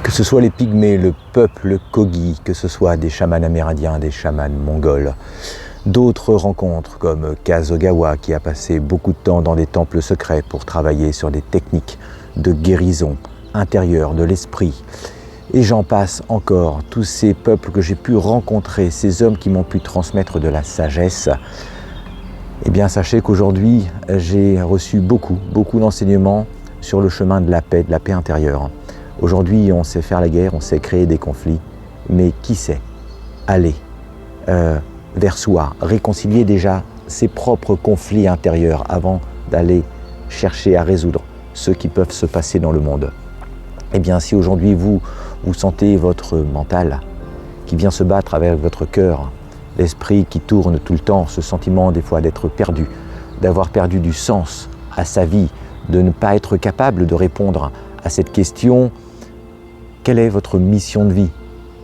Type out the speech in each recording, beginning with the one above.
Que ce soit les Pygmées, le peuple Kogi, que ce soit des chamans amérindiens, des chamans mongols, d'autres rencontres comme Kaz Ogawa qui a passé beaucoup de temps dans des temples secrets pour travailler sur des techniques de guérison intérieure de l'esprit. Et j'en passe encore, tous ces peuples que j'ai pu rencontrer, ces hommes qui m'ont pu transmettre de la sagesse. Eh bien sachez qu'aujourd'hui j'ai reçu beaucoup d'enseignements sur le chemin de la paix intérieure. Aujourd'hui on sait faire la guerre, on sait créer des conflits, mais qui sait aller vers soi, réconcilier déjà ses propres conflits intérieurs avant d'aller chercher à résoudre ceux qui peuvent se passer dans le monde. Eh bien si aujourd'hui vous sentez votre mental qui vient se battre avec votre cœur, l'esprit qui tourne tout le temps, ce sentiment des fois d'être perdu, d'avoir perdu du sens à sa vie, de ne pas être capable de répondre à cette question, quelle est votre mission de vie?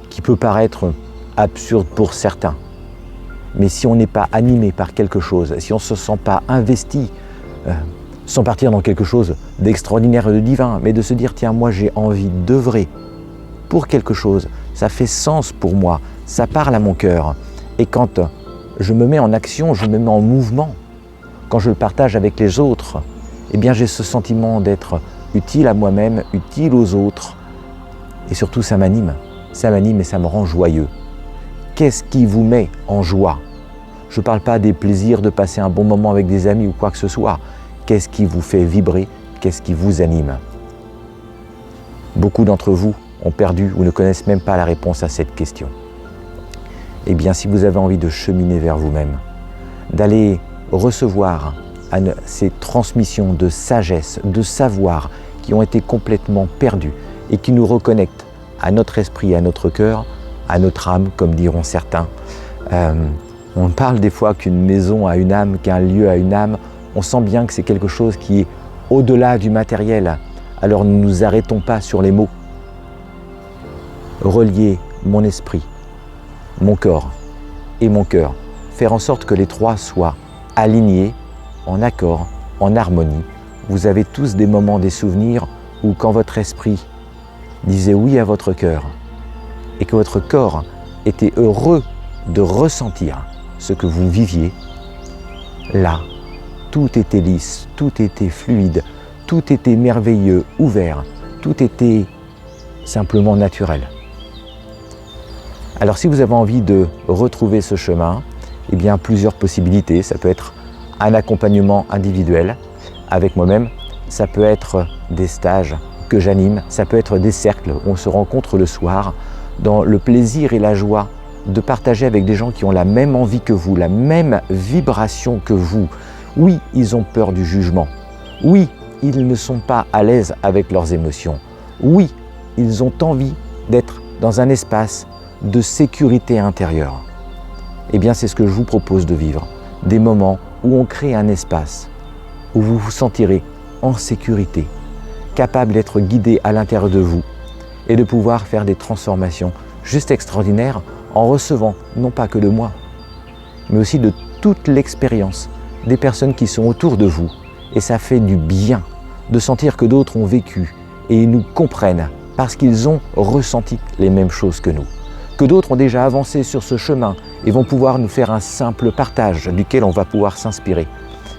Qui peut paraître absurde pour certains. Mais si on n'est pas animé par quelque chose, si on ne se sent pas investi, sans partir dans quelque chose d'extraordinaire et de divin, mais de se dire, tiens, moi j'ai envie d'œuvrer pour quelque chose, ça fait sens pour moi, ça parle à mon cœur. Et quand je me mets en action, je me mets en mouvement, quand je le partage avec les autres, eh bien j'ai ce sentiment d'être utile à moi-même, utile aux autres, et surtout ça m'anime et ça me rend joyeux. Qu'est-ce qui vous met en joie? Je ne parle pas des plaisirs de passer un bon moment avec des amis ou quoi que ce soit. Qu'est-ce qui vous fait vibrer? Qu'est-ce qui vous anime? Beaucoup d'entre vous ont perdu ou ne connaissent même pas la réponse à cette question. Eh bien, si vous avez envie de cheminer vers vous-même, d'aller recevoir ces transmissions de sagesse, de savoir qui ont été complètement perdus et qui nous reconnectent à notre esprit, à notre cœur, à notre âme, comme diront certains. On parle des fois qu'une maison a une âme, qu'un lieu a une âme. On sent bien que c'est quelque chose qui est au-delà du matériel. Alors ne nous arrêtons pas sur les mots. Relier mon esprit, mon corps et mon cœur. Faire en sorte que les trois soient alignés, en accord, en harmonie. Vous avez tous des moments, des souvenirs où quand votre esprit disait oui à votre cœur et que votre corps était heureux de ressentir ce que vous viviez, là, tout était lisse, tout était fluide, tout était merveilleux, ouvert, tout était simplement naturel. Alors si vous avez envie de retrouver ce chemin, eh bien plusieurs possibilités. Ça peut être un accompagnement individuel avec moi-même, ça peut être des stages que j'anime, ça peut être des cercles où on se rencontre le soir dans le plaisir et la joie de partager avec des gens qui ont la même envie que vous, la même vibration que vous. Oui, ils ont peur du jugement. Oui, ils ne sont pas à l'aise avec leurs émotions. Oui, ils ont envie d'être dans un espace de sécurité intérieure. Eh bien, c'est ce que je vous propose de vivre. Des moments où on crée un espace où vous vous sentirez en sécurité, capable d'être guidé à l'intérieur de vous et de pouvoir faire des transformations juste extraordinaires en recevant non pas que de moi, mais aussi de toute l'expérience des personnes qui sont autour de vous. Et ça fait du bien de sentir que d'autres ont vécu et nous comprennent parce qu'ils ont ressenti les mêmes choses que nous. Que d'autres ont déjà avancé sur ce chemin et vont pouvoir nous faire un simple partage duquel on va pouvoir s'inspirer.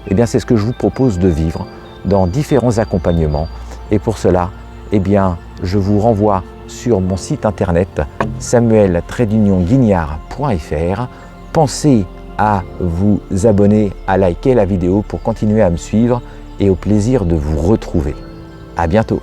Eh bien, c'est ce que je vous propose de vivre dans différents accompagnements. Et pour cela, eh bien, je vous renvoie sur mon site internet samuel-guignard.fr. Pensez à vous abonner, à liker la vidéo pour continuer à me suivre et au plaisir de vous retrouver. À bientôt.